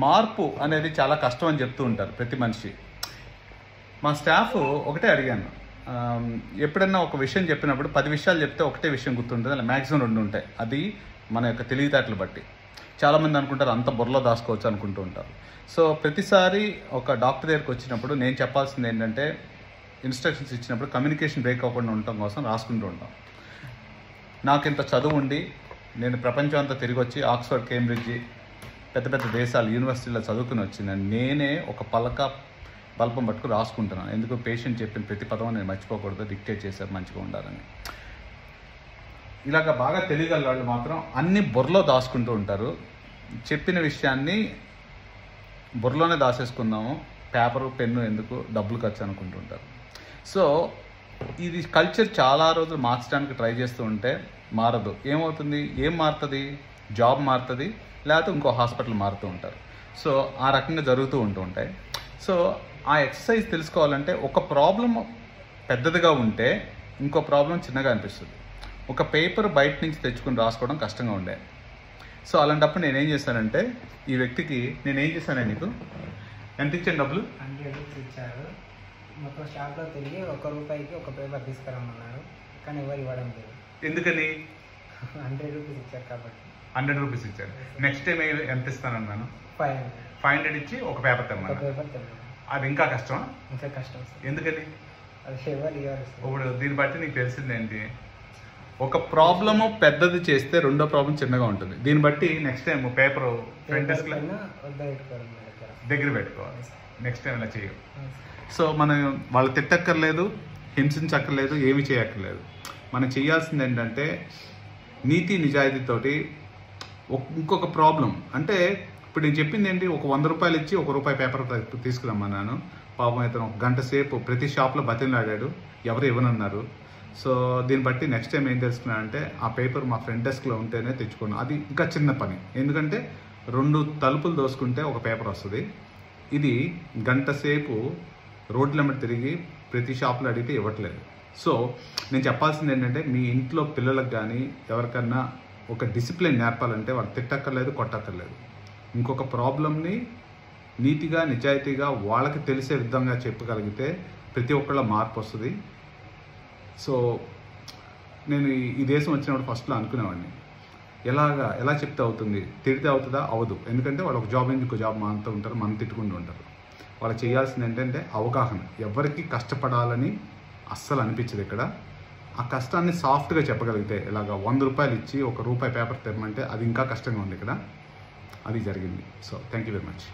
మార్పు అనేది చాలా కష్టం అని చెప్తూ ఉంటారు ప్రతి మనిషి. మా స్టాఫ్ ఒకటే అడిగాను, ఎప్పుడన్నా ఒక విషయం చెప్పినప్పుడు 10 విషయాలు చెప్తే ఒకటే విషయం గుర్తుంటుంది, అలా మ్యాక్సిమం 2 ఉంటాయి. అది మన యొక్క తెలివితేటలు బట్టి. చాలామంది అనుకుంటారు అంత బుర్రలో దాచుకోవచ్చు అనుకుంటూ ఉంటారు. సో ప్రతిసారి ఒక డాక్టర్ దగ్గరికి వచ్చినప్పుడు నేను చెప్పాల్సింది ఏంటంటే, ఇన్స్ట్రక్షన్స్ ఇచ్చినప్పుడు కమ్యూనికేషన్ బ్రేక్ అవ్వకుండా ఉండటం కోసం రాసుకుంటూ ఉంటాం. నాకు ఇంత చదువు ఉండి నేను ప్రపంచం అంతా తిరిగి వచ్చి ఆక్స్ఫర్డ్, కేంబ్రిడ్జ్ పెద్ద పెద్ద దేశాలు యూనివర్సిటీలో చదువుకుని వచ్చిన నేనే ఒక బల్పం పట్టుకు రాసుకుంటున్నాను. ఎందుకు పేషెంట్ చెప్పిన ప్రతి పదం నేను మర్చిపోకూడదు, డిక్టేట్ చేశారు మంచిగా ఉండాలని. ఇలాగ బాగా తెలియగల వాళ్ళు మాత్రం అన్ని బుర్రలో దాచుకుంటూ ఉంటారు. చెప్పిన విషయాన్ని బుర్రలోనే దాచేసుకుందాము, పేపరు పెన్ను ఎందుకు, డబ్బులు ఖర్చు అనుకుంటూ ఉంటారు. సో ఇది కల్చర్ చాలా రోజులు మార్చడానికి ట్రై చేస్తూ ఉంటే మారదు. ఏమవుతుంది, ఏం మారుతుంది? జాబ్ మారుతుంది, లేకపోతే ఇంకో హాస్పిటల్ మారుతూ ఉంటారు. సో ఆ రకంగా జరుగుతూ ఉంటాయి. సో ఆ ఎక్సర్సైజ్ తెలుసుకోవాలంటే ఒక ప్రాబ్లం పెద్దదిగా ఉంటే ఇంకో ప్రాబ్లం చిన్నగా అనిపిస్తుంది. ఒక పేపర్ బయట నుంచి తెచ్చుకుని రాసుకోవడం కష్టంగా ఉండే. సో అలాంటప్పుడు నేనేం చేశానంటే, ఈ వ్యక్తికి నేనేం చేశాను, నీకు ఎంత ఇచ్చాను డబ్బులు? 100 రూపీస్ ఇచ్చారు. మొత్తం షాప్లో తిరిగి 1 రూపాయికి ఒక పేపర్ తీసుకురమ్మన్నారు, కానీ ఎవరు ఇవ్వడం లేదు. ఎందుకని? 100 రూపీస్ ఇచ్చారు కాబట్టి. 100 రూపీస్ ఇచ్చారు. నెక్స్ట్ టైం ఎంత ఇస్తానన్నాను? 500 ఇచ్చి ఒక పేపర్ తెమ్మన్నా. అది ఇంకా కష్టం. ఇంకా కష్టం సార్. ఎందుకని? అది ఎవరు ఇవ్వాలి. ఇప్పుడు దీన్ని బట్టి నీకు తెలిసిందేంటి, ఒక ప్రాబ్లము పెద్దది చేస్తే రెండో ప్రాబ్లం చిన్నగా ఉంటుంది. దీన్ని బట్టి next time paper front desk దగ్గర పెట్టుకోవాలి. నెక్స్ట్ టైం ఇలా చేయవు. సో మనం వాళ్ళు తిట్టక్కర్లేదు, హింసించక్కర్లేదు, ఏమి చేయక్కర్లేదు. మనం చేయాల్సింది ఏంటంటే నీతి నిజాయితీతోటి. ఇంకొక ప్రాబ్లం అంటే ఇప్పుడు నేను చెప్పింది ఏంటి, ఒక 100 రూపాయలు ఇచ్చి 1 రూపాయి పేపర్ తీసుకురమ్మన్నాను. పాపం ఇతను 1 గంట సేపు ప్రతి షాప్లో బతిలాడాడు, ఎవరు ఇవ్వనన్నారు. సో దీన్ని బట్టి నెక్స్ట్ టైం ఏం తెలుసుకున్నా అంటే, ఆ పేపర్ మా ఫ్రంట్ డెస్క్లో ఉంటేనే తెచ్చుకున్నాను. అది ఇంకా చిన్న పని, ఎందుకంటే 2 తలుపులు దోసుకుంటే ఒక పేపర్ వస్తుంది. ఇది 1 గంట సేపు రోడ్ల మీద తిరిగి ప్రతి షాప్లో అడిగితే ఇవ్వట్లేదు. సో నేను చెప్పాల్సింది ఏంటంటే, మీ ఇంట్లో పిల్లలకు కానీ ఎవరికన్నా ఒక డిసిప్లిన్ నేర్పాలంటే వాళ్ళు తిట్టక్కర్లేదు, కొట్టక్కర్లేదు. ఇంకొక ప్రాబ్లమ్ని నీతిగా నిజాయితీగా వాళ్ళకి తెలిసే విధంగా చెప్పగలిగితే ప్రతి ఒక్కళ్ళ మార్పు వస్తుంది. సో నేను ఈ దేశం వచ్చినప్పుడు ఫస్ట్లో అనుకునేవాడిని, ఎలా చెప్తే అవుతుంది, తిడితే అవుతుందా? అవదు. ఎందుకంటే వాళ్ళు ఒక జాబ్ ఇంకో జాబ్ మానుతూ ఉంటారు, మనం తిట్టుకుంటూ ఉంటారు. వాళ్ళు చేయాల్సింది ఏంటంటే అవగాహన. ఎవరికి కష్టపడాలని అస్సలు అనిపించదు ఇక్కడ. ఆ కష్టాన్ని సాఫ్ట్గా చెప్పగలిగితే, ఇలాగ 100 రూపాయలు ఇచ్చి 1 రూపాయి పేపర్ తెమ్మంటే అది ఇంకా కష్టంగా ఉంది ఇక్కడ. అది జరిగింది. So thank you very much.